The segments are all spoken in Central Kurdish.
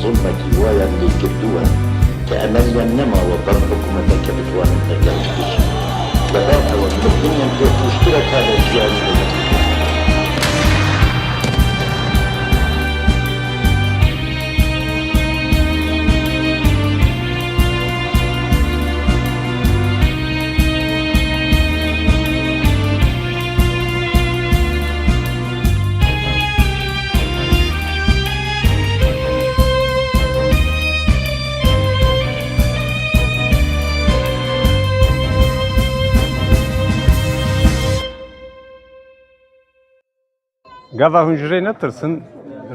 زڵمەتی وایان لێ کردووە کە ئەمەلیان نەماوە بەم حکوومەتە کە بتوانن دەرگای بکەن لەبەر ئەوە مردنیان پێ توشترە تا لە ژیانی دەوڵەتی. Gava hunjrê netirsin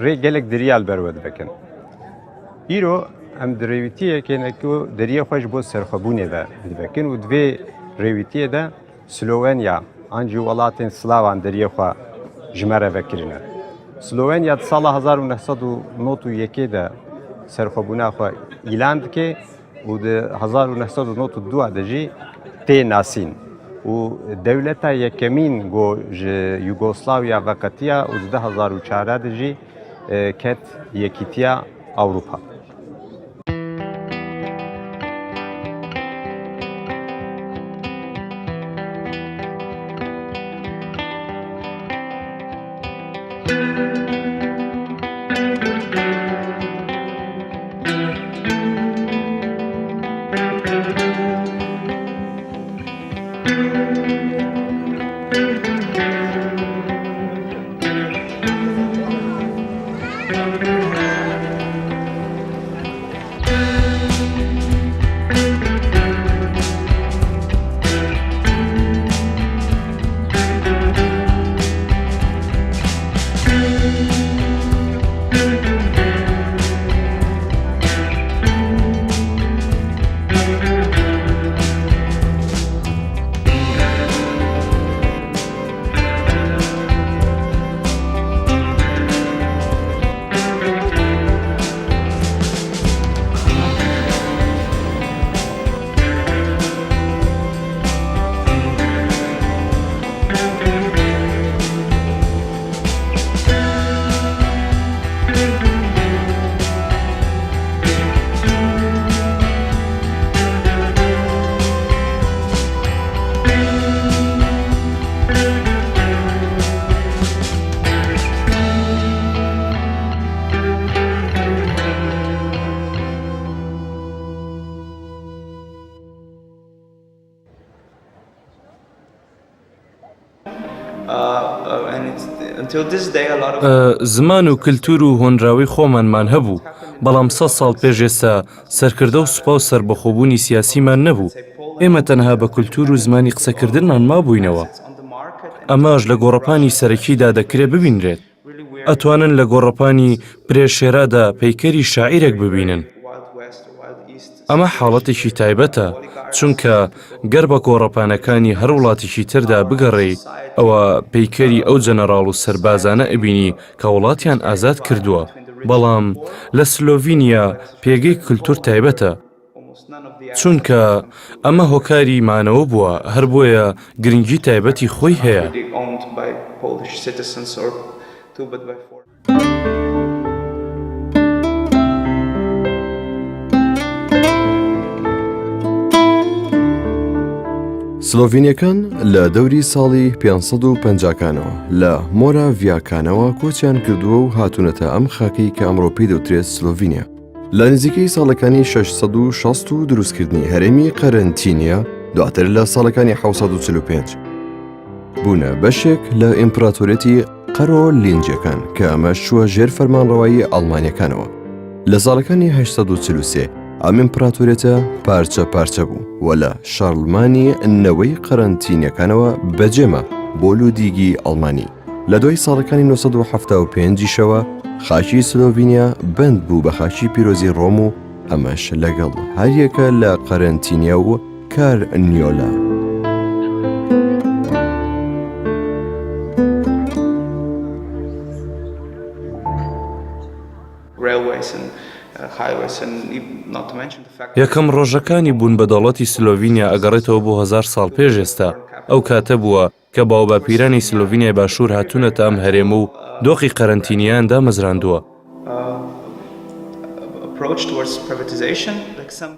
rê gelek deriyal berwe dibikin. Îro em di rêwîtiyekê ku deriyê xwe ji bo serxwebûnê de dibikin û divê rêwîtiyê de Slovenya an jî welatên Slavan deriyê xwe ji me re vekirine. Slovenya di sala 1991 de serxwebûna xwe îlan dike û di 1992 de jî tê nasîn. û dewleta yekemîn got ji Yugoslavya veqetiya û di 2004 de jî ket Yekîtiya Ewropa. زمان و کلتور و هۆنراوی خۆمانمان هەبوو، بەڵام 100 ساڵ پێش ئێستا سەرکردە و سوپا و سربەخۆبوونی سیاسیمان نەبوو. ئێمە تەنها بە کولتور و زمانی قسەکردنمان مابووینەوە. ئەماش لە گۆڕەپانی سەرەکیدا دەکرێت ببینرێت. ئەتوانن لە گۆڕەپانی پرێشێرادا پەیکەری شاعیرێک ببینن. ئەمە حاڵەتێکی تایبەتە، چونکە گەر بە گۆڕەپانەکانی هەر وڵاتێکی تردا بگەڕێی ئەوە پەیکەری ئەو جەنەڕاڵ و سەربازانە ئەبینی کە وڵاتیان ئازاد کردووە. بەڵام لە سلۆڤینیا پێگەی کولتور تایبەتە، چونکە ئەمە هۆکاری مانەوە بووە، هەر بۆیە گرنگی تایبەتی خۆی هەیە. سلۆڤینیەکان لە دەوری ساڵی 550کانەوە لە مۆراڤیاکانەوە کۆچیان کردووە و هاتوونەتە ئەم خاکەی کە ئەمڕۆ پێی دەوترێت سلۆڤینیا. لە نزیکەی ساڵەکانی 660 و دروستکردنی هەرێمی قەرەنتینیا دواتر لە ساڵەکانی 1945 بوونە بەشێک لە ئیمپراتۆرێتی قەرۆلینجیەکان کە ئەمە شووە ژێر فەرمانڕەوایی ئەڵمانیەکانەوە. لە ساڵەکانی 1943 ئەم ئیمپراتۆرێتە پارچە پارچە بوو و لە شارلمانی نەوەی قەرەنتینیەکانەوە بەجێمە بۆ لودیگی ئەڵمانی. لە دوای ساڵەکانی 1975 خاکی سلۆڤینیا بند بوو بە خاکی پیرۆزی ڕۆم و ئەمەش لەگەڵ هەریەکە لە قەرەنتینیا و کارنیۆلا. یەکەم ڕۆژەکانی بوون بە دەوڵەتی سلۆڤینیا ئەگەڕێتەوە بۆ 1000 ساڵ پێش ئێستا. ئەو کاتە بووە کە باوباپیرانی سلۆڤینیای باشوور هاتوونەتە ئەم هەرێمە و دۆخی قەرەنتینیان دامەزراندووە. approach towards privatization, like some.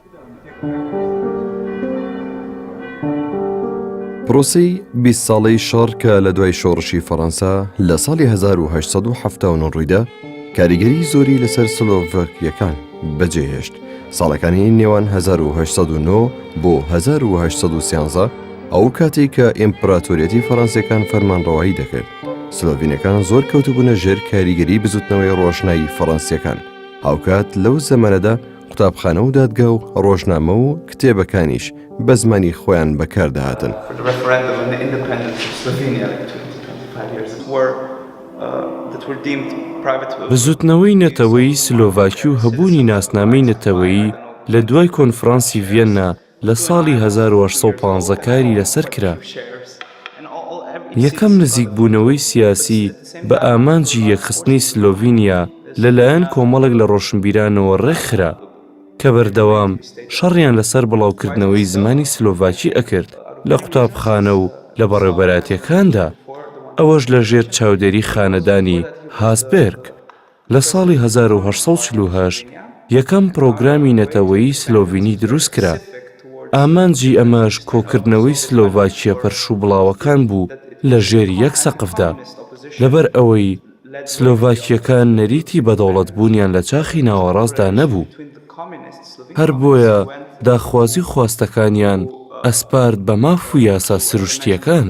پرۆسی 20 ساڵەی شەڕ کە لە دوای شۆڕشی فەڕەنسا لە ساڵی 1879 ڕوویدا کاریگەری زۆری لەسەر سلۆڤاکیەکان بەجێهێشت. ساڵەکانی نێوان 1809 بۆ 1813 ئەو کاتێک کە ئیمپراتۆریەتی فەڕەنسیەکان فەرمانڕەوایی دەکرد. سلۆڤینەکان زۆر کەوتبوونە ژێر کاریگەری بزوتنەوەی ڕۆژنایی فەڕەنسیەکان. هاوکات لەو زەمانەدا قوتابخانە و دادگا و ڕۆژنامە و کتێبەکانیش بە زمانی خۆیان بەکاردەهاتن. بزوتنەوەی نەتەوەیی سلۆڤاکی و هەبوونی ناسنامەی نەتەوەیی لە دوای کۆنفرانسی ڤێننا لە ساڵی 1815 کاری لەسەر کرا. یەکەم نزیکبوونەوەی سیاسی بە ئامانجی یەکخستنی سلۆڤینیا لەلایەن کۆمەڵێک لە ڕۆشنبیرانەوە ڕێکخرا کە بەردەوام شەڕیان لەسەر بڵاوکردنەوەی زمانی سلۆڤاکی ئەکرد لە قوتابخانە و لە بەڕێوەبەراتیەکاندا، ئەوەش لە ژێر چاودێری خانەدانی هاسبێرگ. لە ساڵی 1848 یەکەم پرۆگرامی نەتەوەیی سلۆڤینی دروست کرا. ئامانجی ئەمەش کۆکردنەوەی سلۆڤاکیە پەرشوو بڵاوەکان بوو لە ژێر یەک سەقفدا، لەبەر ئەوەی سلۆڤاکیەکان نەریتی بەدەوڵەتبوونیان لە چاخی ناوەڕاستدا نەبوو. هەر بۆیە داخوازی خواستەکانیان ئەسپارد بە ماف و یاسا سروشتیەکان.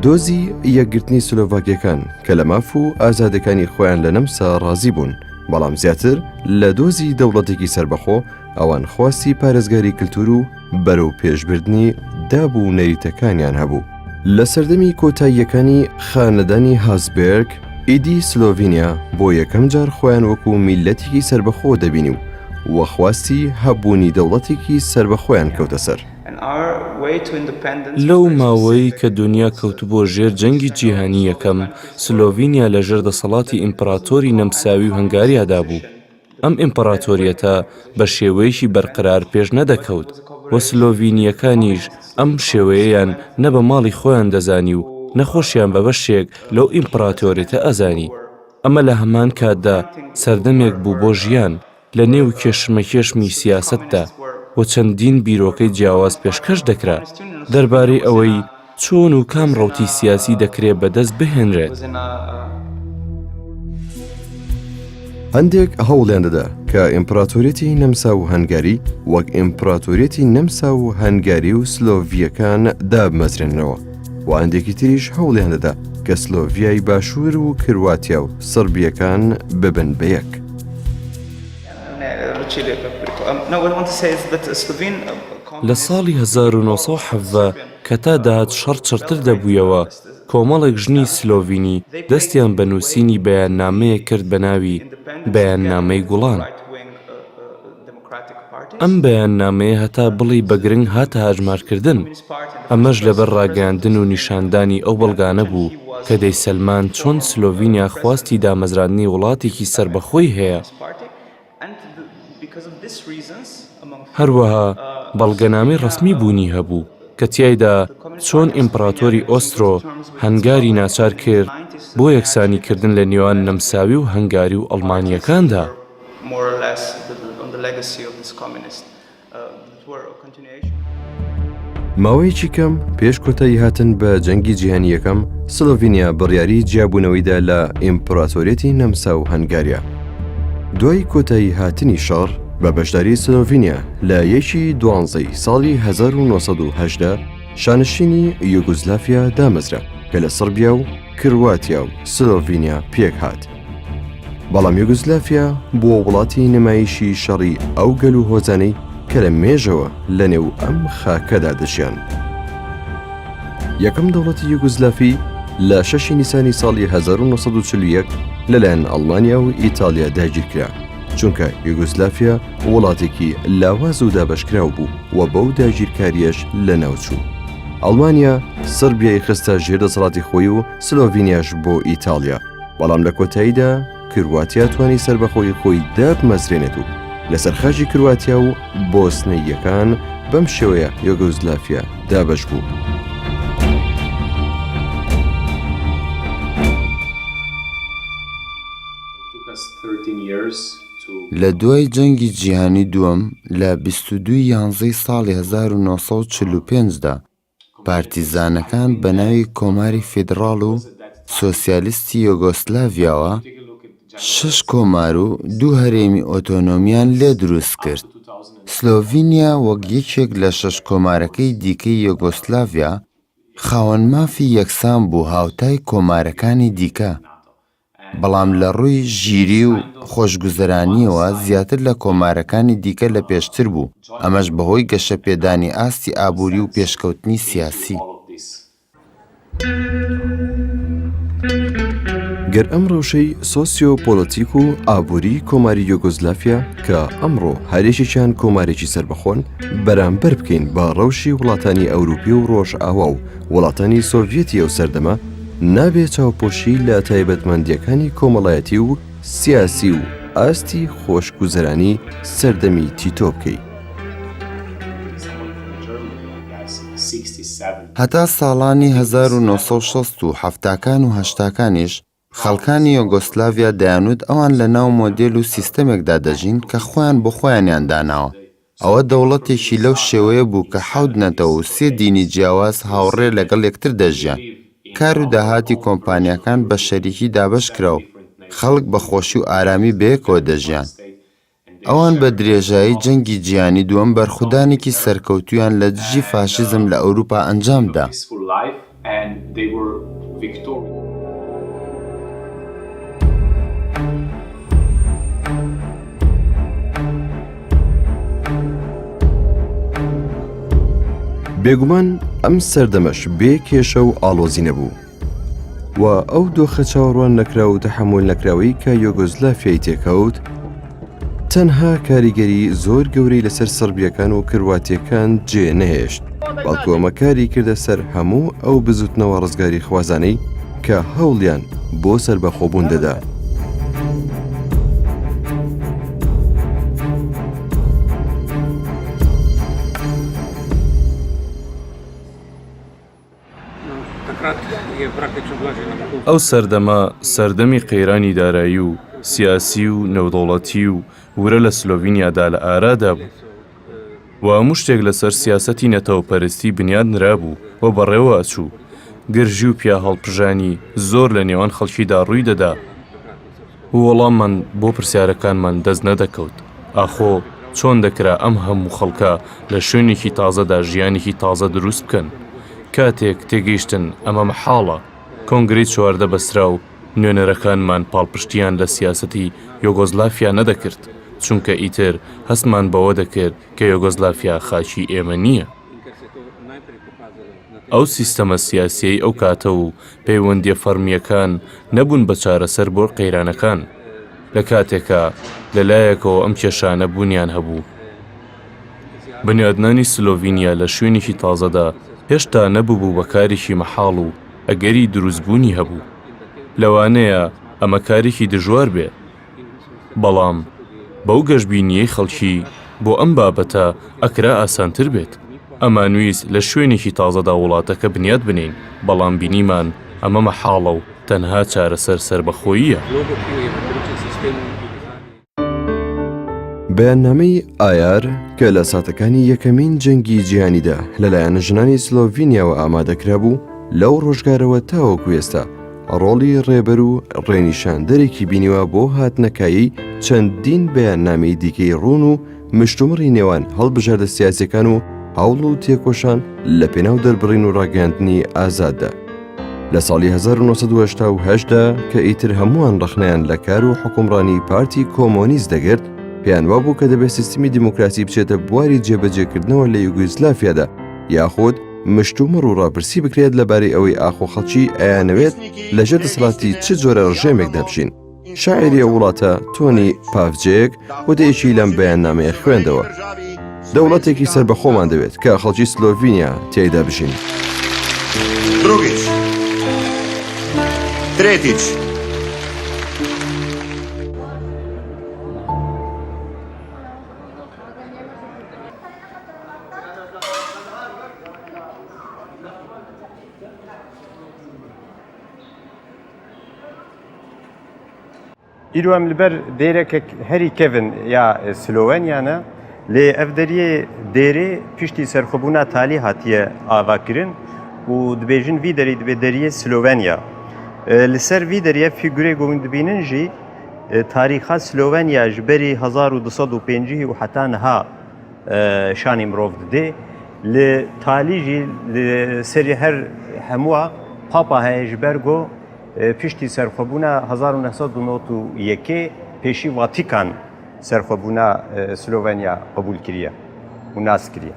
دۆزی یەکگرتنی سلۆڤاکیەکان کە لە ماف و ئازادەکانی خۆیان لە نەمسا ڕازی بوون، بەڵام زیاتر لە دۆزی دەوڵەتێکی سربەخۆ ئەوان خواستی پارێزگاری کلتور و بەرەو پێشبردنی دابوو نەریتەکانیان هەبوو. لە سەردەمی کۆتاییەکانی خانەدانی هاسبێرگ، ئیدی سلۆڤینیا بۆ یەکەم جار خۆیان وەکو میلەتێکی سربەخۆ دەبینی و وەخواستی هەبوونی دەوڵەتێکی سربەخۆیان کەوتە سەر. لەو ماوەی کە دنیا کەوتبۆ ژێر جەنگی جیهانی یەکەم، سلۆڤینیا لە ژێر دەسەڵاتی ئیمپراتۆری نەمساوی و هەنگاریادا بوو. ئەم ئیمپراتۆریەتە بە شێوەیەکی بەرقرار پێش نەدەکەوت و سلۆڤینیەکانیش ئەم شێوەیەیان نە بە ماڵی خۆیان دەزانی و نەخۆشیان بە بەشێک لەو ئیمپراتۆریەتە ئەزانی. ئەمە لە هەمان کاتدا سەردەمێک بوو بۆ ژیان لە نێو کێشمەکێشمی سیاسەتدا و چەندین بیرۆکەی جیاواز پێشکەش دەکرا دەربارەی ئەوەی چۆن و کام ڕەوتی سیاسی دەکرێت بەدەست بهێنرێت. هەندێک هەوڵیان دەدا کە ئیمپراتۆریەتی نەمسا و هەنگاری وەک ئیمپراتۆریەتی نەمسا و هەنگاری و سلۆڤیەکان دابمەزرێنەوە، و هەندێکی تریش هەوڵیان دەدا کە سلۆڤیای باشوور و کرواتیا و سربیەکان ببن بە یەک. لە ساڵی 1970 کە تا داهات شەڕ چڕتر دەبوویەوە، کۆمەڵێک ژنی سلۆڤینی دەستیان بە نووسینی بەیاننامەیە کرد بە ناوی بەیاننامەی گوڵان. ئەم بەیاننامەیە هەتا بڵی بەگرنگ هاتە هاژمارکردن. ئەمەش لەبەر ڕاگەاندن و نیشاندانی ئەو بەڵگانە بوو کە دەیسەلمان چۆن سلۆڤینیا خواستی دامەزراندنی وڵاتێکی سربەخۆی هەیە. هەروەها بەڵگەنامەی ڕەسمی بوونی هەبوو کە تیایدا چۆن ئیمپراتۆری ئۆسترۆ هەنگاری ناچار کرد بۆ یەکسانیکردن لە نێوان نەمساوی و هەنگاری و ئەڵمانیەکاندا. ماوەیەکی کەم پێش کۆتایی هاتن بە جەنگی جیهانی یەکەم، سلۆڤینیا بڕیاری جیابوونەوەیدا لە ئیمپراتۆریەتی نەمسا و هەنگاریا. دوای کۆتایی هاتنی شەڕ بە بەشداری سلۆڤینیا لە 12 ساڵی 1980 شانشینی یوگۆزلافیا دامەزرا کە لە سربیا و کرواتیا و سلۆڤینیا پێک هات. بەڵام یوگۆزلافیا بووە وڵاتی نمایشی شەڕی ئەو گەل و هۆزانەی کە لە مێژەوە لە نێو ئەم خاکەدا دەژیان. یەکەم دەوڵەتی یوگۆزلافی لە 6 نیسانی ساڵی 1941 لەلایەن ئەڵمانیا و ئیتالیا داگیرکرا، چونکە یوگۆزلافیا وڵاتێکی لاواز و دابەشکراو بوو و بەو داگیرکاریەش لە ناوچوو. ئەڵمانیا سربیای خستە ژێر دەسەڵاتی خۆی و سلۆڤینیاش بۆ ئیتالیا، بەڵام لە کۆتاییدا کرواتیا توانی سربەخۆی خۆی دابمەزرێنێت و لەسەر خاژی کرواتیا و بۆسنیەکان بەم شێوەیە یوگۆزلافیا دابەش بوو. لە دوای جەنگی جیهانی دووەم لە 22 یانزەی ساڵی 1945دا پارتیزانەکان بە ناوی کۆماری فیدراڵ و سۆسیالیستی یۆگۆسلاڤیاوە 6 کۆمار و 2 هەرێمی ئۆتۆنۆمیان لێ دروست کرد. سلۆڤینیا وەک یەکێک لە 6 کۆمارەکەی دیکەی یۆگۆسلاڤیا خاوەن مافی یەکسان بوو هاوتای کۆمارەکانی دیکە، بەڵام لە ڕووی ژیری و خۆشگوزەرانیەوە زیاتر لە کۆمارەکانی دیکە لە پێشتر بوو، ئەمەش بەهۆی گەشەپێدانی ئاستی ئابووری و پێشکەوتنی سیاسی. گەر ئەم ڕەوشەی سۆسیۆپۆلۆتیک و ئابووری کۆماری یۆگۆزلافیا کە ئەمڕۆ هەرێشێکیان کۆمارێکی سربەخۆن بەرامبەر بکەین بە ڕەوشی وڵاتانی ئەوروپی و ڕۆژئاوا و وڵاتانی سۆڤیەتی ئەو سەردەمە، نابێت چاوپۆشی لە تایبەتمەندیەکانی کۆمەڵایەتی و سیاسی و ئاستی خۆشگوزەرانی سەردەمی تیتۆ بکەیت. هەتا ساڵانی 1960 و 70کان و 80کانیش خەڵکانی یۆگۆسلاڤیا دەیانوت ئەوان لە ناو مۆدێل و سیستەمێکدا دەژین کە خۆیان بۆ خۆیانیان داناوە. ئەوە دەوڵەتێکی لەو شێوەیە بوو کە 7 نەتەوە و 3 دینی جیاواز هاوڕێ لەگەڵ یەکتر دەژیان. کار و داهاتی کۆمپانیەکان بە شەریکی دابەش کرا و خەڵک بە خۆشی و ئارامی بەیەکەوە دەژیان. ئەوان بە درێژایی جەنگی جیهانی دووەم بەرخودانێکی سەرکەوتویان لە دژی فاشیزم لە ئەوروپا ئەنجامدا. بێگومان ئەم سەردەمەش بێ کێشە و ئاڵۆزی نەبوو و ئەو دۆخە چاوەڕوان نەکرا و تەحمل نەکراوەی کە یۆگۆزلافیای تێکەوت تەنها کاریگەری زۆر گەورەی لەسەر سەربیەکان و کرواتیەکان جێ نەهێشت، بەڵکو ئەمە کاری کردە سەر هەموو ئەو بزوتنەوە ڕزگاری خوازانەی کە هەوڵیان بۆ سەربەخۆبوون دەدا. ئەو سەردەمە سەردەمی قەیرانی دارایی و سیاسی و نێودەوڵەتی و ورە لە سلۆڤینیادا لە ئارادا بوو و هەموو شتێک لەسەر سیاسەتی نەتەوەپەرستی بنیاد نرابوو و بەڕێوە ئەچوو. گرژی و پیا هەڵپژانی زۆر لە نێوان خەڵکیدا ڕووی دەدا و وەڵاممان بۆ پرسیارەکانمان دەست نەدەکەوت. ئاخۆ چۆن دەکرا ئەم هەموو خەڵکە لە شوێنێکی تازەدا ژیانێکی تازە دروست بکەن؟ کاتێک تێگەیشتن ئەمە مەحاڵە، کۆنگرەی چواردە بەسرا و نوێنەرەکانمان پاڵپشتیان لە سیاسەتی یۆگۆزلافیا نەدەکرد، چونکە ئیتر هەستمان بەوە دەکرد کە یۆگۆزلافیا خاچی ئێمە نییە. ئەو سیستەمە سیاسیەی ئەو کاتە و پەیوەندیە فەرمیەکان نەبوون بە چارەسەر بۆ قەیرانەکان لە کاتێکە لەلایەکەوە ئەم کێشانە بوونیان هەبوو. بنیادنانی سلۆڤینیا لە شوێنێکی تازەدا هێشتا نەبوو بە کارێکی مەحاڵ و ئەگەری دروستبوونی هەبوو. لەوانەیە ئەمە کارێکی دژوار بێ، بەڵام بەو گەشتبینیەی خەڵکی بۆ ئەم بابەتە ئەکرا ئاسانتر بێت. ئەمانویست لە شوێنێکی تازەدا وڵاتەکە بنیاد بنین، بەڵام بینیمان ئەمە مەحاڵە و تەنها چارەسەر سەربەخۆییە. بەیاننامەی ئایار کە لە ساتەکانی یەکەمین جەنگی جیهانیدا لەلایەن ژنانی سلۆڤینیاوە ئامادەکرا بوو، لەو ڕۆژگارەوە تاوەکو ئێستا ڕۆڵی ڕێبەر و ڕێنیشاندەرێکی بینیوە بۆ هاتنەکایی چەندین بەیاننامەی دیکەی ڕوون و مشتومڕی نێوان هەڵبژاردە سیاسیەکان و هەوڵ و تێکۆشان لە پێناو دەربڕین و ڕاگەاندنی ئازاددا. لە ساڵی 1980دا کە ئیتر هەمووان ڕخنیان لە کار و حکومڕانی پارتی کۆمۆنیست دەگرت، پێیان وابوو کە دەبێت سیستمی دیموکراسی بچێتە بواری جێبەجێکردنەوە لە یوگۆسلافیادا، یاخود مشتومڕ و ڕاپرسی بکرێت لەبارەی ئەوەی ئاخۆ خەڵکی ئەیانەوێت لەژێر دەسەڵاتی چ جۆرە ڕژێمێکدا بچین. شاعری وڵاتە تۆنی پافجێک وتەیەکی لەم بەیاننامەیە خوێندەوە: دەوڵەتێکی سەربەخۆمان دەوێت کە خەڵکی سلۆڤینیا تێیدا بژین. Drugič. Tretjič. ئیرۆ ئەم لەبەر دێرێکێک هەری کەڤن یا سلۆڤەنیانە لێ ئەف دەریێ دێرێ پشتی سەرخۆبوونا تالی هاتیە ئاواکردن و دبێژن وی دەری دەبێ دەریە سلۆڤەنیا لەسەر وی دەریە فیگورێ گۆون دبینن ژی تاریخا سلۆڤەنیا ji berî 1205 û heta niha şanî mirov didê li talî jî li serî her hemûa papa heye ji ber got piştî serxwebûna 1991 pêşî Vatikan serxwebûna Slovenya qebûl kiriye û nas kiriye.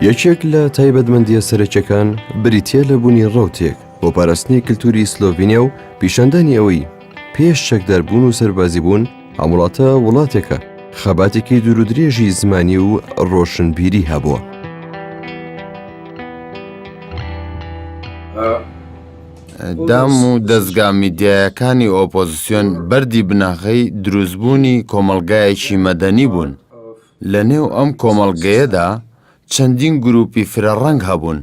یەکێک لە تایبەتمەندیە سەرەکیەکان بریتیە لە بوونی ڕەوتێک بۆ پاراستنی کللتوری سلۆڤینیا و پیشاندانی ئەوەی پێش چەکداربوون و سەربازی بوون هەموڵاتە وڵاتێکە خەباتێکی دوورودرێژی زمانی و ڕۆشنبیری هەبووە. دام و دەستگا میدیایەکانی ئۆپۆزیسیۆن بەردی بناغەی دروستبوونی کۆمەڵگایەکی مەدەنی بوون. لە نێو ئەم کۆمەڵگەیەدا چەندین گروپی فرەڕەنگ هەبوون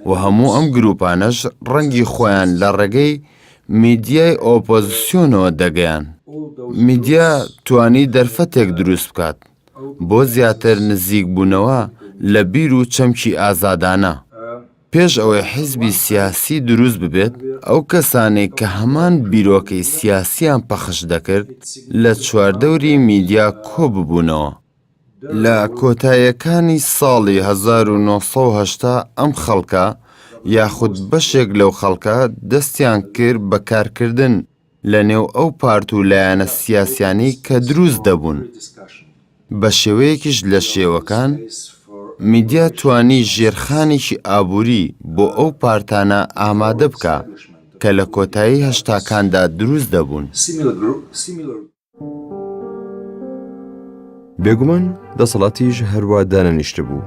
و هەموو ئەم گروپانەش ڕەنگی خۆیان لە ڕێگەی میدیای ئۆپۆزیسیۆنەوە دەگەیان. میدیا توانی دەرفەتێک دروست بکات بۆ زیاتر نزیک بوونەوە لە بیر و چەمکی ئازادانە. پێش ئەوەی حیزبی سیاسی دروست ببێت ئەو کەسانێک کە هەمان بیرۆکەی سیاسیان پەخش دەکرد لە چواردەوری میدیا کۆ ببوونەوە. لە کۆتاییەکانی ساڵی 1970 ئەم خەڵکە یاخود بەشێک لەو خەڵکە دەستیان کرد بە کارکردن لە نێو ئەو پارت و لایەنە سیاسیانی کە دروست دەبوون. بە شێوەیەکیش لە شێوەکان میدیا توانی ژێرخانێکی ئابووری بۆ ئەو پارتانە ئامادە بکە کە لە کۆتایی هەشتاکاندا دروست دەبوون. بێگومان دەسەڵاتیش هەروە دانەنیشتە بوو.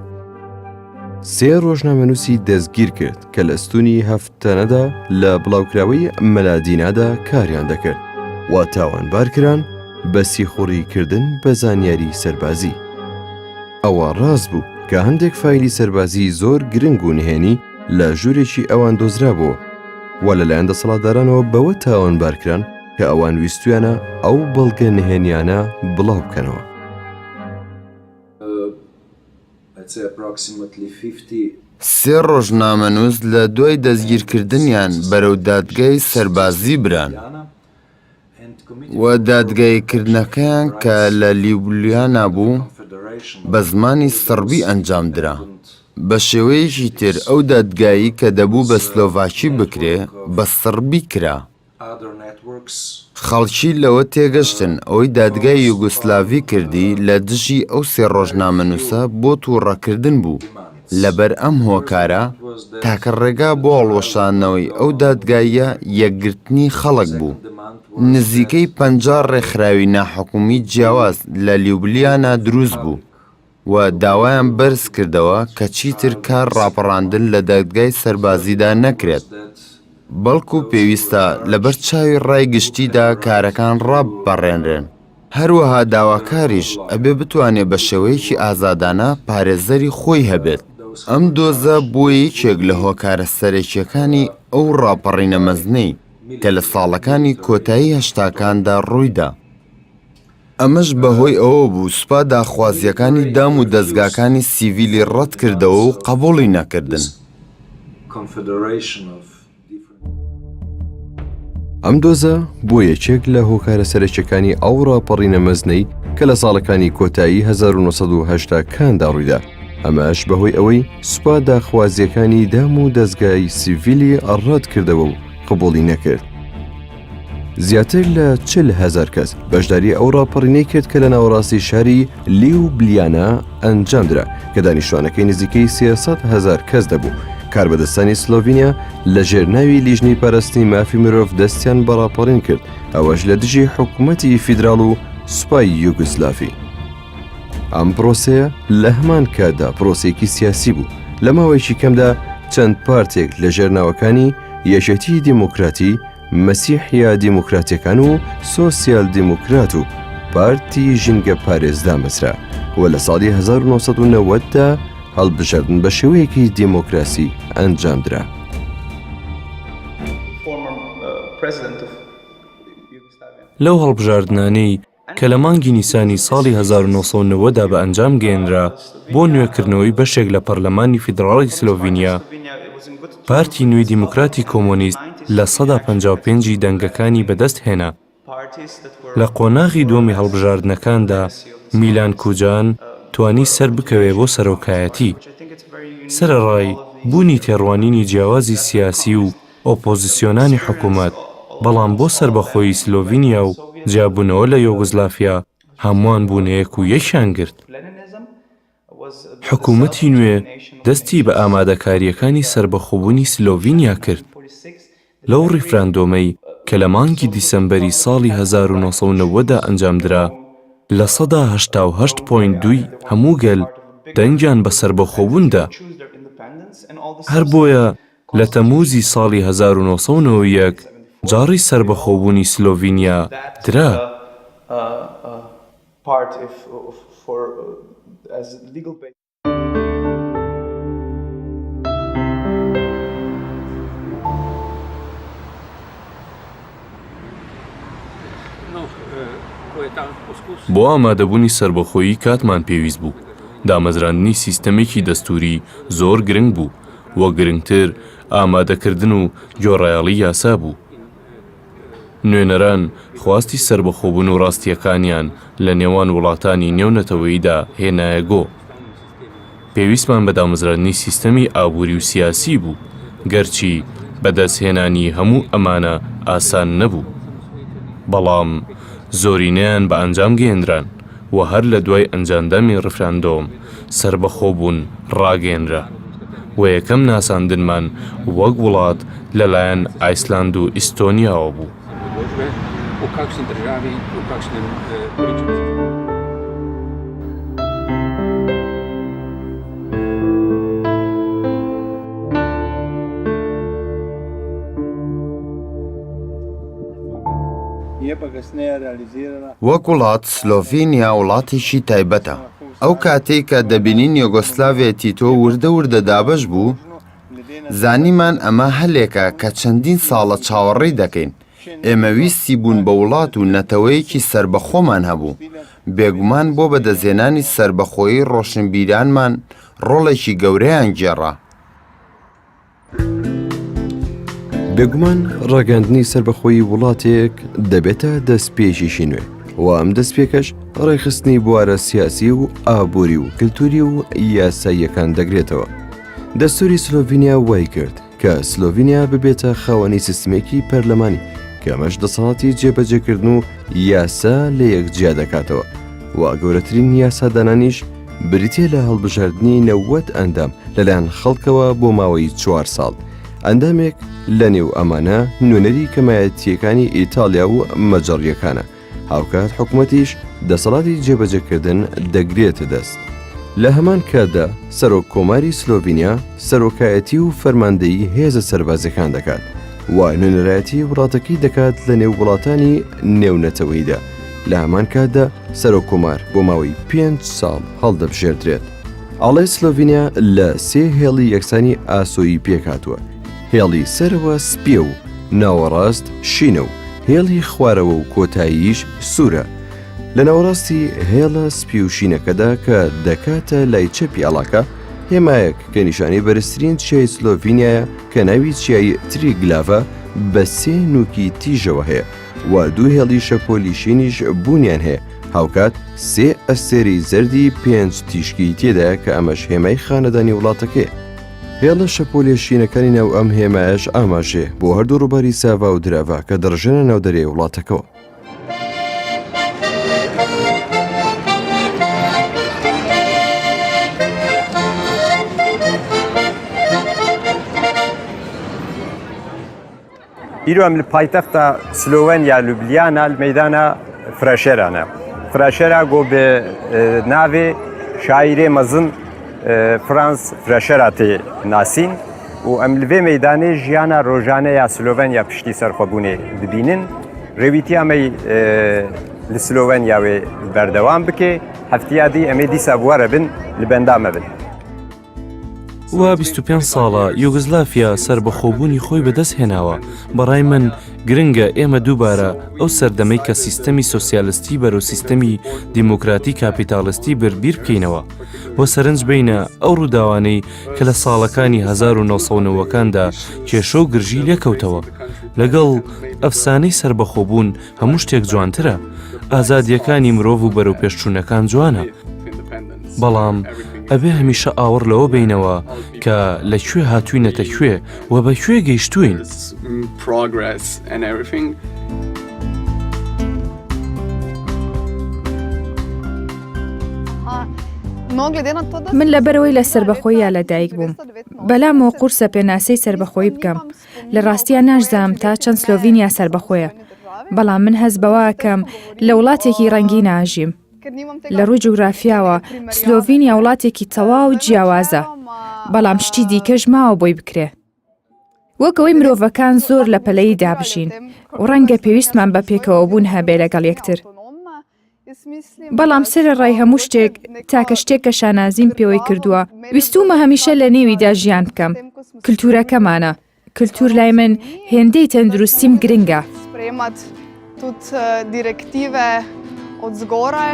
3 ڕۆژنامەنووسی دەستگیر کرد کە لە ئەستوونی هەفتانەدا لە بڵاوکراوەی مەلادینادا کاریان دەکرد و تاوانبارکران بە سیخوڕیکردن بە زانیاری سەربازی. ئەوە ڕاست بوو کە هەندێک فایلی سەربازی زۆر گرنگ و نهێنی لە ژوورێکی ئەوان دۆزرا بووە و لەلایەن دەسەڵاتدارانەوە بەوە تاوانبارکران کە ئەوان ویستویانە ئەو بەڵگە نهێنیانە بڵاو بکەنەوە. سێ ڕۆژنامەنووس لە دوای دەستگیرکردنیان بەرەو دادگای سەربازی بران و دادگایکردنەکەیان کە لە لیوبلیانا بوو بە زمانی سەربی ئەنجامدرا. بە شێوەیەکی تر ئەو دادگایی کە دەبوو بە سلۆڤاکی بکرێ بە سەربی کرا. خەڵکی لەوە تێگەشتن ئەوەی دادگای یوگۆسلاڤی کردی لە دژی ئەو سێ ڕۆژنامەنووسە بۆ تووڕەکردن بوو. لەبەر ئەم هۆکارە تاکە ڕێگا بۆ هەڵوەشانەوەی ئەو دادگایە یەکگرتنی خەڵک بوو. نزیکەی 50 ڕێکخراوی ناحکومی جیاواز لە لیوبلیانا دروست بوو و داوایان بەرز کردەوە کە چیتر کار ڕاپەڕاندن لە دادگای سەربازیدا نەکرێت، بەڵکو پێویستە لەبەر چاوی ڕای گشتیدا کارەکان ڕابپەڕێنرێن. هەروەها داواکاریش ئەبێ بتوانێت بە شێوەیەکی ئازادانە پارێزەری خۆی هەبێت. ئەم دۆزە بووە یەکێک لە هۆکارە سەرەکیەکانی ئەو ڕاپەڕینە مەزنەی کە لە ساڵەکانی کۆتایی هەشتاکاندا ڕوویدا. ئەمەش بەهۆی ئەوە بوو سوپا داخوازیەکانی دام و دەستگاکانی سیڤیلی ڕەت کردەوە و قبوڵی نەکردن. ئەم دۆزە بۆ یەکێک لە هۆکارە سەرەکیەکانی ئەو ڕاپەڕینە مەزنەی کە لە ساڵەکانی کۆتایی 1970کاندا ڕوویدا. ئەمەش بەهۆی ئەوەی سوپا داخوازیەکانی دام و دەستگای سیڤیلی ڕەت کردەوە و قبوڵی نەکرد. زیاتر لە 40,000 کەس بەشداری ئەو ڕاپەڕینەی کرد کە لە ناوەڕاستی شاری لیوبلیانا ئەنجامدرا کە دانیشتوانەکەی نزیکەی 300,000 کەس دەبوو. کاربەدەستانی سلۆڤینیا لە ژێرناوی لیژنەی پاراستنی مافی مرۆڤ دەستیان بە ڕاپەڕین کرد، ئەوەش لە دژی حکوومەتی فیدراڵ و سوپای یوگسلافی. ئەم پرۆسەیە لە هەمان کاتدا پرۆسێکی سیاسی بوو. لە ماوەیەکی کەمدا چەند پارتێک لە ژێرناوەکانی یەکێتی دیموکراتی، مەسیحیا دیموکراتیەکان و سۆسیال دیموکرات و پارتی ژینگە پارێزدا مەسرا و لە ساڵی 1990دا هەڵبژاردن بە شێوەیەکی دیموکراسی ئەنجامدرا. former president of Yugoslavia. لەو هەڵبژاردنانەی کە لە مانگی نیسانی ساڵی 1990دا بە ئەنجام گەێنرا بۆ نوێکردنەوەی بەشێک لە پەرلەمانی فیدراڵی سلۆڤینیا، پارتی نوێی دیموکراتی کۆمۆنیست لە سەدا 55 دەنگەکانی بەدەست هێنا. لە قۆناغی دووەمی هەڵبژاردنەکاندا میلان کوجان توانی سەر بکەوێ بۆ سەرۆکایەتی، سەرەڕای بوونی تێڕوانینی جیاوازی سیاسی و ئۆپۆزیسیۆنانی حکوومەت، بەڵام بۆ سربەخۆیی سلۆڤینیا و جیابوونەوە لە یۆگۆسلافیا هەمووان بوونەیەک و یەکیان گرت. حکوومەتی نوێ دەستی بە ئامادەکاریەکانی سربەخۆبوونی سلۆڤینیا کرد. لەو ڕیفراندۆمەی کە لە مانگی دیسەمبەری ساڵی 1990دا ئەنجامدرا، لە سەدا 88.2 هەموو گەل دەنگیان بە سربەخۆبووندا. هەر بۆیە لە تەمووزی ساڵی 1991 جاری سربەخۆبوونی سلۆڤینیا درا. بۆ ئامادەبوونی سربەخۆیی کاتمان پێویست بوو. دامەزراندنی سیستەمێکی دەستوری زۆر گرنگ بوو، وە گرنگتر ئامادەکردن و گۆڕایاڵی یاسا بوو. نوێنەران خواستی سربەخۆبوون و ڕاستیەکانیان لە نێوان وڵاتانی نێونەتەوەییدا هێنایەگۆ. پێویستمان بە دامەزراندنی سیستەمی ئابووری و سیاسی بوو، گەرچی بەدەستهێنانی هەموو ئەمانە ئاسان نەبوو. بەڵام زۆرینەیان بە ئەنجام گەێنران و هەر لە دوای ئەنجامدامی ڕفراندۆم سربەخۆبوون ڕاگەێنرا و یەکەم ناساندنمان وەک وڵات لەلایەن ئایسلاند و ئیستۆنیاوە بوو. وەک وڵات سلۆڤینیا وڵاتێکی تایبەتە. ئەو کاتێک کە دەبینین یۆگۆسلاڤێتی تۆ وردە وردە دابەش بوو، زانیمان ئەمە هەلێکە کە چەندین ساڵە چاوەڕێی دەکەین. ئێمە ویستی بوون بە وڵات و نەتەوەیەکی سربەخۆمان هەبوو. بێگومان بۆ بەدەستهێنانی سربەخۆیی ڕۆشنبیرانمان ڕۆڵێکی گەورەیان گێڕا. بێگومان ڕاگەاندنی سربەخۆیی وڵاتێک دەبێتە دەستپێکێکی نوێ، و ئەم دەستپێکەش ڕێخستنی بوارە سیاسی و ئابووری و کلتوری و یاساییەکان دەگرێتەوە. دەستوری سلۆڤینیا وای کرد کە سلۆڤینیا ببێتە خاوەنی سیستمێکی پەرلەمانی کە ئەمەش دەسەڵاتی جێبەجێکردن و یاسا لە یەکجیا دەکاتەوە، و گەورەترین یاسادانانیش بریتێ لە هەڵبژاردننی 90 ئەندام لەلایەن خەڵکەوە بۆ ماوەی 4 ساڵ. ئەندامێک لە نێو ئەمانە نوێنەری کەمایەتیەکانی ئیتالیا و مەجەڕیەکانە. هاوکات حکوومەتیش دەسەڵاتی جێبەجێکردن دەگرێتە دەست. لە هەمان کاتدا سەرۆک کۆماری سلۆڤینیا سەرۆکایەتی و فەرماندەیی هێزە سەربازەکان دەکات، وای نوێنەرایەتی وڵاتەکەی دەکات لە نێو وڵاتانی نێونەتەوەییدا. لە هەمان کاتدا سەرۆک کۆمار بۆ ماوەی 5 ساڵ هەڵدەبژێردرێت. ئاڵای سلۆڤینیا لە 3 هێڵی یەکسانی ئاسۆیی پێکاتووە: هێڵی سەرەوە سپیە و ناوەڕاست شینە و هێڵی خوارەوە و کۆتاییش سوورە. لە ناوەڕاستی هێڵە سپی و شینەکەدا کە دەکاتە لای چەپی ئەڵاکە، هێمایەک کە نیشانی بەرزترین چیای سلۆڤینیایە کە ناوی چیای تریگلافە بە 3 نوکی تیژەوە هەیە، و 2 هێڵی شەپۆلی شینیش بوونیان هەیە. هاوکات 3 ئەستێری زەردی 5 تیشکی تێدایە کە ئەمەش هێمای خانەدانی وڵاتەکەیە. هێڵە شەپۆلی شینەکانی ناو ئەم هێمایەش ئاماژێ بۆ هەردوو ڕووباری ساوا و دراڤە کە دەڕژێنە ناودەرەی وڵاتەکەەوە. ئیرۆ ئەم لە پایتەختە سلۆڤەنیا لوبلیانە مەیدانە فرەشێرانە. فرەشێرا گۆ بێ ناوێ شاعیرێ مەزن فرانس فرەشێرا تێ ناسین و ئەم لەوێ مەیدانێ ژیانە ڕۆژانەیە سلۆڤەنیا پشتی سەرخۆبوونێ ببینن، ڕێویتی ئەمەی لە سلۆڤەنیاوێ بەردەوام بکێ، هەفتیادی ئەمێ دیسا بوارە بن لە بەندامە بن. وا 25 ساڵە یوگزلافیا سربەخۆبوونی خۆی بەدەست هێناوە. بەڕای من گرنگە ئێمە دووبارە ئەو سەردەمەی کە سیستەمی سۆسیالستی بەرەو سیستەمی دیموکراتی کاپیتاڵستی بیر بکەینەوە بۆ سەرنج بینە ئەو ڕووداوانەی کە لە ساڵەکانی 1990ەکاندا کێشە و گرژی لێکەوتەوە. لەگەڵ ئەفسانەی سربەخۆبوون هەموو شتێک جوانترە. ئازادیەکانی مرۆڤ و بەرەو پێشچوونەکان جوانە. بەڵام ئەبێ هەمیشە ئاوەڕ لەوە بینەوە کە لەکوێ هاتووینەتە کوێ و بەکوێ گەیشتوین. من لەبەرەوەی لە سربەخۆیی یا لەدایک بووم. بەلامەوە قورسە پێناسەی سربەخۆیی بکەم. لە ڕاستیان ناشزانم تا چەند سلۆڤینیا سربەخۆیە. بەڵام من هەست بەوەکەم لە وڵاتێکی ڕەنگی ناژیم. لە ڕووی جوگرافیاوە سلۆڤینیا وڵاتێکی تەواو جیاوازە. بەڵام شتی دیکەش ماوە بۆی بکرێ. وەکەوەی مرۆڤەکان زۆر لە پەلەی دابژین و ڕەنگە پێویستمان بە پێکەوە بوون هەبێ لەگەڵ یەکتر. بەڵام سرە ڕای هەموو شتێک تاکە شتێک کە شانازیم پێوەی کردووە ویستومە هەمیشە لە نێویدا ژیان بکەم. کلتورەکەمانە. کلتور لای من هێندەی تەندروستیم گرنگە. Тут директиве от згора.